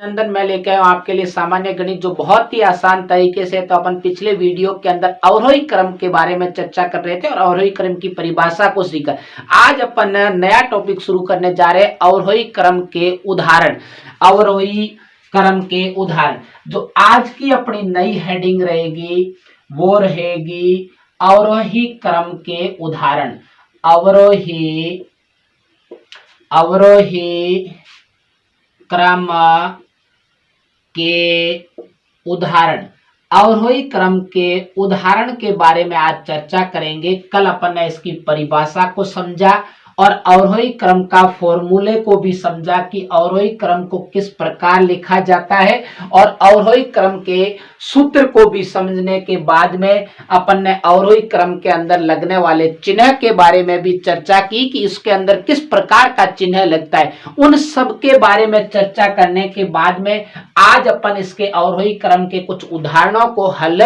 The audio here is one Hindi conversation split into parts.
नंदन मैं लेके आया हूं आपके लिए सामान्य गणित जो बहुत ही आसान तरीके से। तो अपन पिछले वीडियो के अंदर अवरोही क्रम के बारे में चर्चा कर रहे थे और अवरोही क्रम की परिभाषा को सीखा। आज अपन नया टॉपिक शुरू करने जा रहे हैं, अवरोही क्रम के उदाहरण। अवरोही क्रम के उदाहरण जो आज की अपनी नई हेडिंग रहेगी वो रहेगी अवरोही क्रम के उदाहरण। अवरोही क्रम के उदाहरण। अवरोही क्रम के उदाहरण के बारे में आज चर्चा करेंगे। कल अपन ने इसकी परिभाषा को समझा और अवरोही क्रम का फॉर्मूले को भी समझा कि अवरोही क्रम को किस प्रकार लिखा जाता है, और अवरोही क्रम के सूत्र को भी समझने के बाद में अपन ने अवरोही क्रम के अंदर लगने वाले चिन्ह के बारे में भी चर्चा की कि इसके अंदर किस प्रकार का चिन्ह लगता है। उन सब के बारे में चर्चा करने के बाद में आज अपन इसके अवरोही क्रम के कुछ उदाहरणों को हल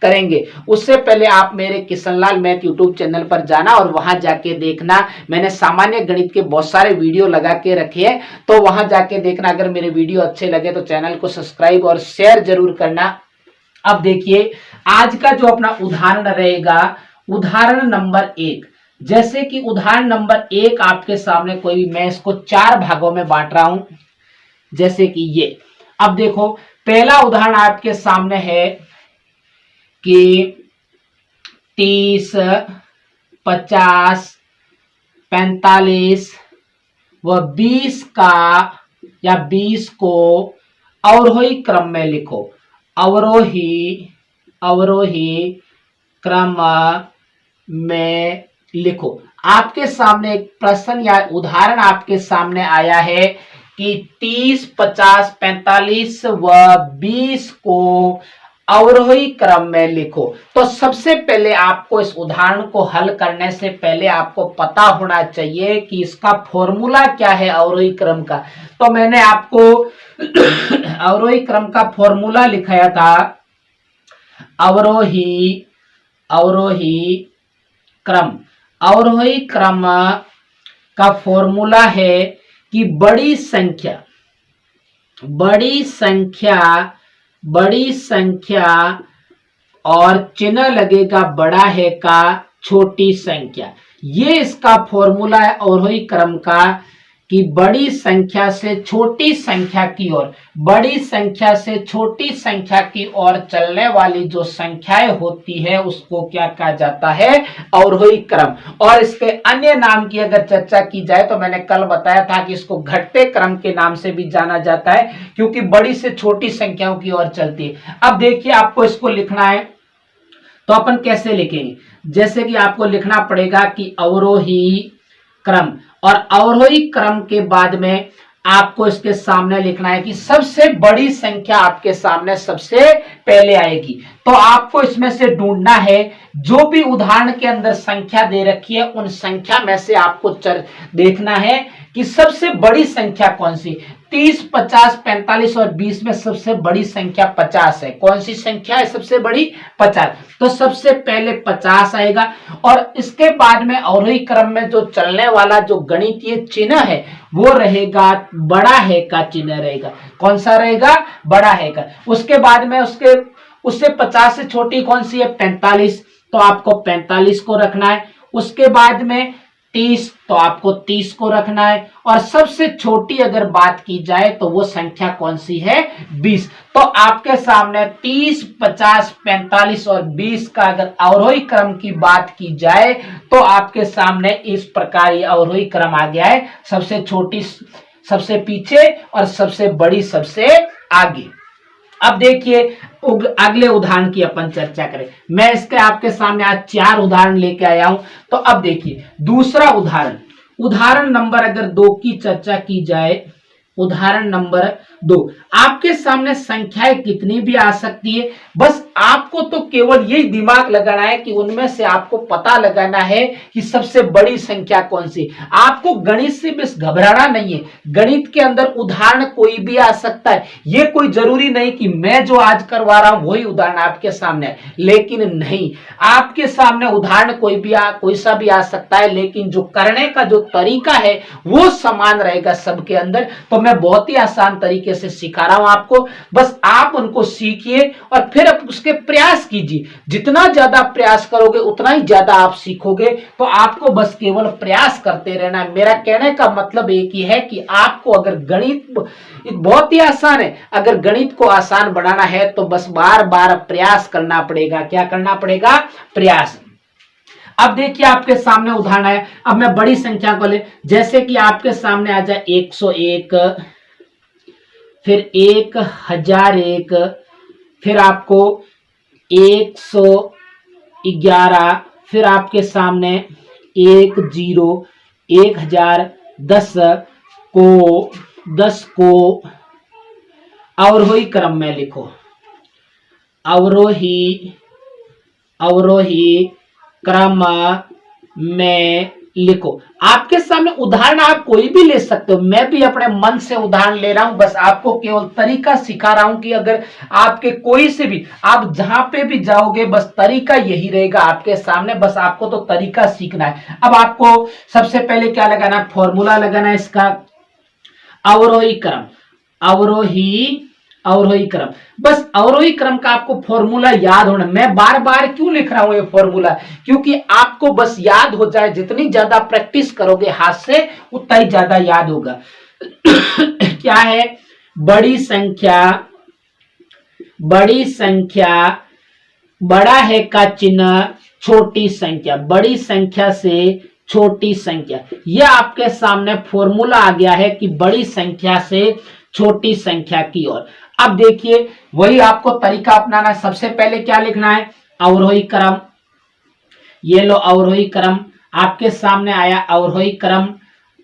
करेंगे। उससे पहले आप मेरे किशनलाल मैथ यूट्यूब चैनल पर जाना और वहां जाके देखना, मैंने सामान्य गणित के बहुत सारे वीडियो लगा के रखे हैं, तो वहां जाके देखना। अगर मेरे वीडियो अच्छे लगे तो चैनल को सब्सक्राइब और शेयर जरूर करना। अब देखिए आज का जो अपना उदाहरण रहेगा, उदाहरण नंबर 1। जैसे कि उदाहरण नंबर 1 आपके सामने कोई भी, मैं इसको 4 भागों में बांट रहा हूं, जैसे कि ये। अब देखो पहला उदाहरण आपके सामने है कि 30, 50, 45 व 20 का या 20 को अवरोही क्रम में लिखो। अवरोही क्रम में लिखो। आपके सामने एक प्रश्न या उदाहरण आपके सामने आया है कि 30, 50, 45 व 20 को अवरोही क्रम में लिखो। तो सबसे पहले आपको इस उदाहरण को हल करने से पहले आपको पता होना चाहिए कि इसका फॉर्मूला क्या है अवरोही क्रम का। तो मैंने आपको अवरोही क्रम का फॉर्मूला लिखाया था। अवरोही क्रम का फॉर्मूला है कि बड़ी संख्या और चिन्ह लगेगा बड़ा है का छोटी संख्या। ये इसका फॉर्मूला है अवरोही क्रम का कि बड़ी संख्या से छोटी संख्या की ओर, बड़ी संख्या से छोटी संख्या की ओर चलने वाली जो संख्याएं होती है उसको क्या कहा जाता है, अवरोही क्रम। और इसके अन्य नाम की अगर चर्चा की जाए तो मैंने कल बताया था कि इसको घटते क्रम के नाम से भी जाना जाता है, क्योंकि बड़ी से छोटी संख्याओं की ओर चलती है। अब देखिए आपको इसको लिखना है तो अपन कैसे लिखेंगे। जैसे कि आपको लिखना पड़ेगा कि अवरोही क्रम, और अवरोही क्रम के बाद में आपको इसके सामने लिखना है कि सबसे बड़ी संख्या आपके सामने सबसे पहले आएगी। तो आपको इसमें से ढूंढना है जो भी उदाहरण के अंदर संख्या दे रखी है उन संख्या में से आपको देखना है कि सबसे बड़ी संख्या कौन सी। 30, 50, 45 और 20 में सबसे बड़ी संख्या 50 है। कौन सी संख्या है सबसे बड़ी? 50। तो सबसे पहले 50 आएगा, और इसके बाद में अवरोही क्रम में जो चलने वाला जो गणितीय चिन्ह है वो रहेगा बड़ा है का चिन्ह रहेगा। कौन सा रहेगा? बड़ा है का। उसके बाद में उससे 50 से छोटी कौन सी है? 45। तो आपको 45 को रखना है। उसके बाद में 30, तो आपको 30 को रखना है। और सबसे छोटी अगर बात की जाए तो वो संख्या कौन सी है? 20। तो आपके सामने 30, 50, 45 और 20 का अगर अवरोही क्रम की बात की जाए तो आपके सामने इस प्रकार ये अवरोही क्रम आ गया है। सबसे छोटी सबसे पीछे और सबसे बड़ी सबसे आगे। अब देखिए अगले उदाहरण की अपन चर्चा करें। मैं इसके आपके सामने आज 4 उदाहरण लेके आया हूं। तो अब देखिए दूसरा उदाहरण नंबर अगर 2 की चर्चा की जाए, उदाहरण नंबर 2। आपके सामने संख्याएं कितनी भी आ सकती है, बस आपको तो केवल यही दिमाग लगाना है कि उनमें से आपको पता लगाना है कि सबसे बड़ी संख्या कौन सी। आपको गणित से बस घबराना नहीं है। गणित के अंदर उदाहरण कोई भी आ सकता है। ये कोई जरूरी नहीं कि मैं जो आज करवा रहा हूं वही उदाहरण आपके सामने है, लेकिन नहीं, आपके सामने उदाहरण कोई सा भी आ सकता है, लेकिन जो करने का जो तरीका है वो समान रहेगा सबके अंदर। तो मैं बहुत ही आसान तरीके तरीके से सिखा रहा हूं आपको, बस आप उनको सीखिए और फिर आप उसके प्रयास कीजिए। जितना ज्यादा प्रयास करोगे उतना ही ज्यादा आप सीखोगे। तो आपको बस केवल प्रयास करते रहना है। मेरा कहने का मतलब एक ही है कि आपको अगर गणित बहुत ही आसान है, अगर गणित को आसान बनाना है तो बस बार बार प्रयास करना पड़ेगा। क्या करना पड़ेगा? प्रयास। अब देखिए आपके सामने उदाहरण है। अब मैं बड़ी संख्या को ले, जैसे कि आपके सामने आ जाए 101, फिर 1001, फिर आपको 111, फिर आपके सामने 10, 1000, 10 को अवरोही क्रम में लिखो। अवरोही क्रम में लिखो। आपके सामने उदाहरण आप कोई भी ले सकते हो, मैं भी अपने मन से उदाहरण ले रहा हूं, बस आपको केवल तरीका सिखा रहा हूं कि अगर आपके कोई से भी आप जहां पे भी जाओगे बस तरीका यही रहेगा आपके सामने, बस आपको तो तरीका सीखना है। अब आपको सबसे पहले क्या लगाना है? फॉर्मूला लगाना है इसका, अवरोही क्रम। अवरोही क्रम, बस अवरोही क्रम का आपको फॉर्मूला याद होना। मैं बार बार क्यों लिख रहा हूं ये फॉर्मूला? क्योंकि आपको बस याद हो जाए। जितनी ज्यादा प्रैक्टिस करोगे हाथ से उतना ही ज्यादा याद होगा। क्या है? बड़ी संख्या बड़ा है का चिन्ह छोटी संख्या, बड़ी संख्या से छोटी संख्या। यह आपके सामने फॉर्मूला आ गया है कि बड़ी संख्या से छोटी संख्या की ओर। अब देखिए वही आपको तरीका अपनाना है। सबसे पहले क्या लिखना है? अवरोही क्रम। ये लो अवरोही क्रम आपके सामने आया, अवरोही क्रम।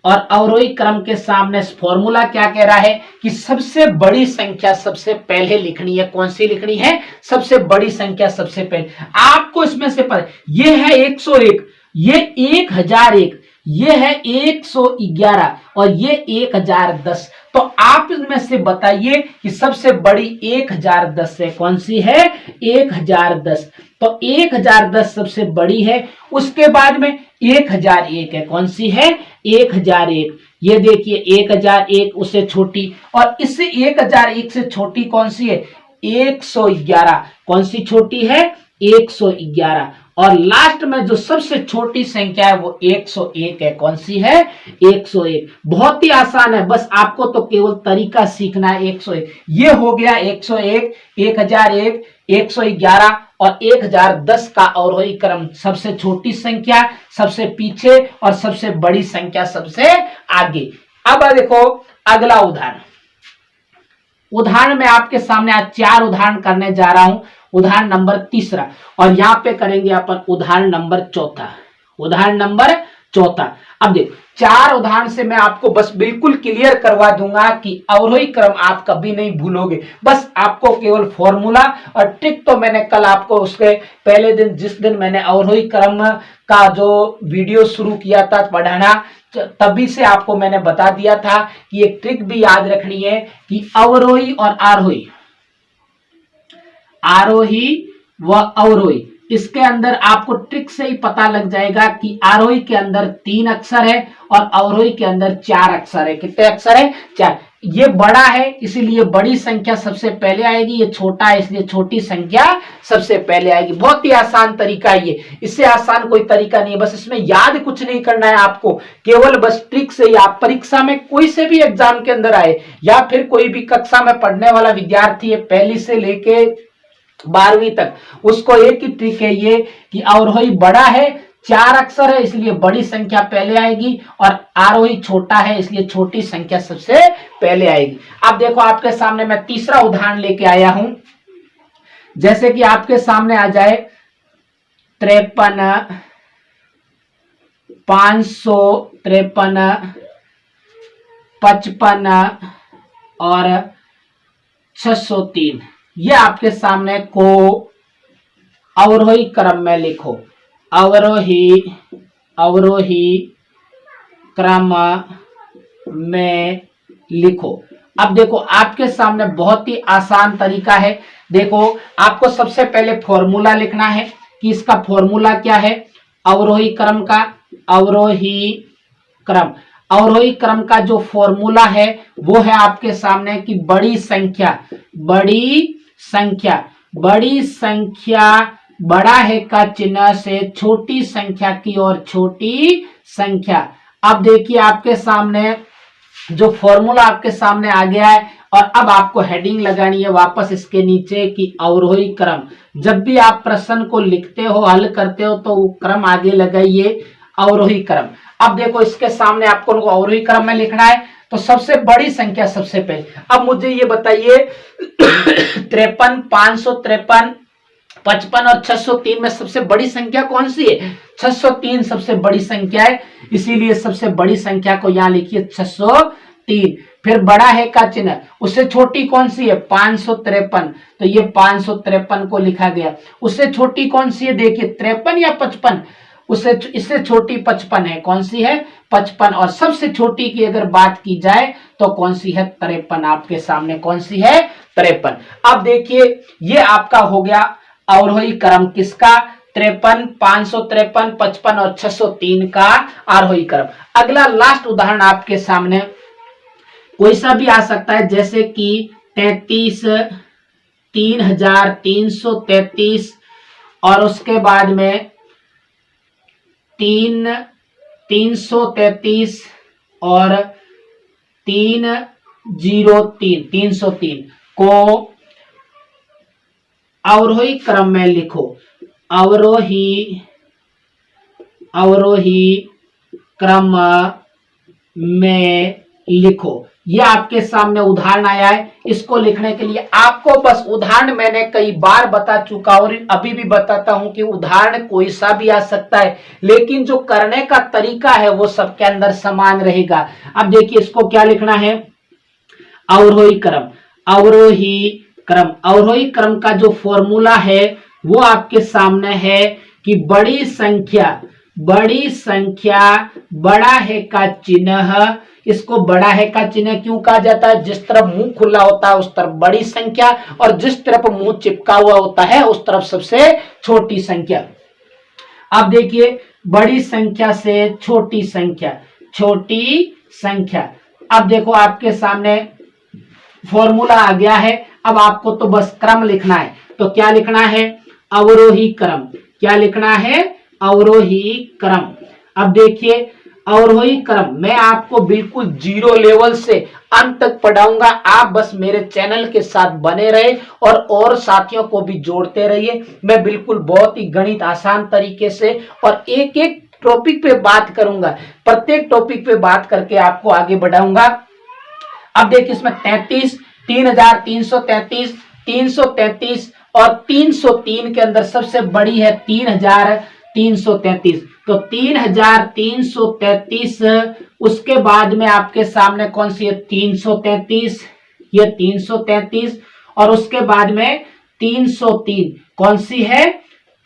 और अवरोही क्रम के सामने फॉर्मूला क्या कह रहा है कि सबसे बड़ी संख्या सबसे पहले लिखनी है। कौन सी लिखनी है? सबसे बड़ी संख्या सबसे पहले। आपको इसमें से पर ये है 101, ये 1001, ये है 111 और ये 1010। तो आप इसमें से बताइए कि सबसे बड़ी 1010 है। कौन सी है? 1010। तो 1010 सबसे बड़ी है। उसके बाद में 1001 है। कौन सी है? 1001। ये देखिए 1001 उससे छोटी, और इससे 1001 से छोटी कौन सी है? 111। कौन सी छोटी है? 111। और लास्ट में जो सबसे छोटी संख्या है वो 101 है। कौन सी है? 101। बहुत ही आसान है, बस आपको तो केवल तरीका सीखना है। 101 ये हो गया। 101, 1001, 111 और 1010 का अवरोही क्रम। सबसे छोटी संख्या सबसे पीछे और सबसे बड़ी संख्या सबसे आगे। अब देखो अगला उदाहरण मैं आपके सामने आज 4 उदाहरण करने जा रहा हूं। उदाहरण नंबर 3 और यहां पे करेंगे अपन उदाहरण नंबर 4। अब देखो 4 उदाहरण से मैं आपको बस बिल्कुल क्लियर करवा दूंगा कि अवरोही क्रम आप कभी नहीं भूलोगे। बस आपको केवल फॉर्मूला और ट्रिक तो मैंने कल आपको उसके पहले दिन, जिस दिन मैंने अवरोही क्रम का जो वीडियो शुरू किया था पढ़ाना, तभी से आपको मैंने बता दिया था कि एक ट्रिक भी याद रखनी है कि अवरोही और आरोही व अवरोही, इसके अंदर आपको ट्रिक से ही पता लग जाएगा कि आरोही के अंदर 3 अक्षर है और अवरोही के अंदर 4 अक्षर है। कितने अक्षर है? 4। ये बड़ा है इसलिए बड़ी संख्या सबसे पहले आएगी, ये छोटा है इसलिए छोटी संख्या सबसे पहले आएगी। बहुत ही आसान तरीका है ये, इससे आसान कोई तरीका नहीं है। बस इसमें याद कुछ नहीं करना है आपको, केवल बस ट्रिक से ही आप परीक्षा में कोई से भी एग्जाम के अंदर आए या फिर कोई भी कक्षा में पढ़ने वाला विद्यार्थी है पहली से लेके 12वीं तक, उसको एक ही ट्रिक है ये कि अवरोही बड़ा है, 4 अक्षर है इसलिए बड़ी संख्या पहले आएगी, और आरोही छोटा है इसलिए छोटी संख्या सबसे पहले आएगी। अब देखो आपके सामने मैं तीसरा उदाहरण लेके आया हूं। जैसे कि आपके सामने आ जाए 53, 553, 55 और 603। ये आपके सामने को अवरोही क्रम में लिखो। अवरोही क्रम में लिखो। अब देखो आपके सामने बहुत ही आसान तरीका है। देखो आपको सबसे पहले फॉर्मूला लिखना है कि इसका फॉर्मूला क्या है अवरोही क्रम का। अवरोही क्रम, अवरोही क्रम का जो फॉर्मूला है वो है आपके सामने कि बड़ी संख्या बड़ा है का चिन्ह से छोटी संख्या की ओर छोटी संख्या। अब देखिए आपके सामने जो फॉर्मूला आपके सामने आ गया है और अब आपको हेडिंग लगानी है वापस इसके नीचे कि अवरोही क्रम। जब भी आप प्रश्न को लिखते हो हल करते हो तो वो क्रम आगे लगाइए अवरोही क्रम। अब देखो इसके सामने आपको अवरोही क्रम में लिखना है तो सबसे बड़ी संख्या सबसे पहले। अब मुझे ये बताइए 53, 553, 55 और 603 में सबसे बड़ी संख्या कौन सी है? 603 सबसे बड़ी संख्या है, इसीलिए सबसे बड़ी संख्या को यहां लिखिए 603। फिर बड़ा है का चिन्ह, उससे छोटी कौन सी है? 553, तो ये 553 को लिखा गया। उससे छोटी कौन सी है? देखिए 53 या 55, इससे छोटी 55 है। कौन सी है? 55। और सबसे छोटी की अगर बात की जाए तो कौन सी है? 53। आपके सामने कौन सी है? 53। अब देखिए ये आपका हो गया अवरोही क्रम किसका? 53, 553, 55 और 603 का आरोही क्रम। अगला लास्ट उदाहरण आपके सामने कोई सा भी आ सकता है, जैसे कि 33,333 और उसके बाद में 333 और 303 को अवरोही क्रम में लिखो। अवरोही क्रम में लिखो। ये आपके सामने उदाहरण आया है। इसको लिखने के लिए आपको बस उदाहरण मैंने कई बार बता चुका और अभी भी बताता हूं कि उदाहरण कोई सा भी आ सकता है, लेकिन जो करने का तरीका है वो सबके अंदर समान रहेगा। अब देखिए इसको क्या लिखना है? अवरोही क्रम। अवरोही क्रम का जो फॉर्मूला है वो आपके सामने है कि बड़ी संख्या बड़ा है का चिन्ह। इसको बड़ा है का चिन्ह क्यों कहा जाता है? जिस तरफ मुंह खुला होता है उस तरफ बड़ी संख्या और जिस तरफ मुंह चिपका हुआ होता है उस तरफ सबसे छोटी संख्या। अब देखिए बड़ी संख्या से छोटी संख्या। अब देखो आपके सामने फॉर्मूला आ गया है। अब आपको तो बस क्रम लिखना है, तो क्या लिखना है? अवरोही क्रम। क्या लिखना है? अवरोही क्रम। अब देखिए अवरोही क्रम मैं आपको बिल्कुल जीरो लेवल से अंत तक पढ़ाऊंगा। आप बस मेरे चैनल के साथ बने रहे और साथियों को भी जोड़ते रहिए। मैं बिल्कुल बहुत ही गणित आसान तरीके से और एक एक टॉपिक पे बात करूंगा। प्रत्येक टॉपिक पे बात करके आपको आगे बढ़ाऊंगा। अब देखिए इसमें 33, 3,333, 333 और 303 के अंदर सबसे बड़ी है 3,333। तो 3,333 उसके बाद में आपके सामने कौन सी है? 333, ये 333 और उसके बाद में 303 कौन सी है?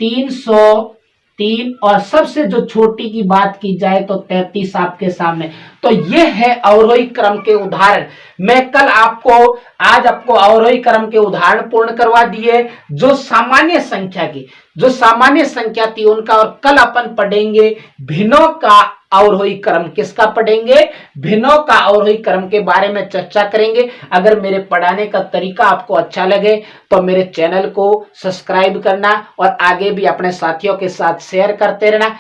303 और सबसे जो छोटी की बात की जाए तो 33 आपके सामने। तो ये है अवरोही क्रम के उदाहरण। मैं कल आज आपको अवरोही क्रम के उदाहरण पूर्ण करवा दिए जो सामान्य संख्या थी उनका, और कल अपन पढ़ेंगे भिन्नों का अवरोही क्रम। किसका पढ़ेंगे? भिन्नों का अवरोही क्रम के बारे में चर्चा करेंगे। अगर मेरे पढ़ाने का तरीका आपको अच्छा लगे तो मेरे चैनल को सब्सक्राइब करना और आगे भी अपने साथियों के साथ शेयर करते रहना।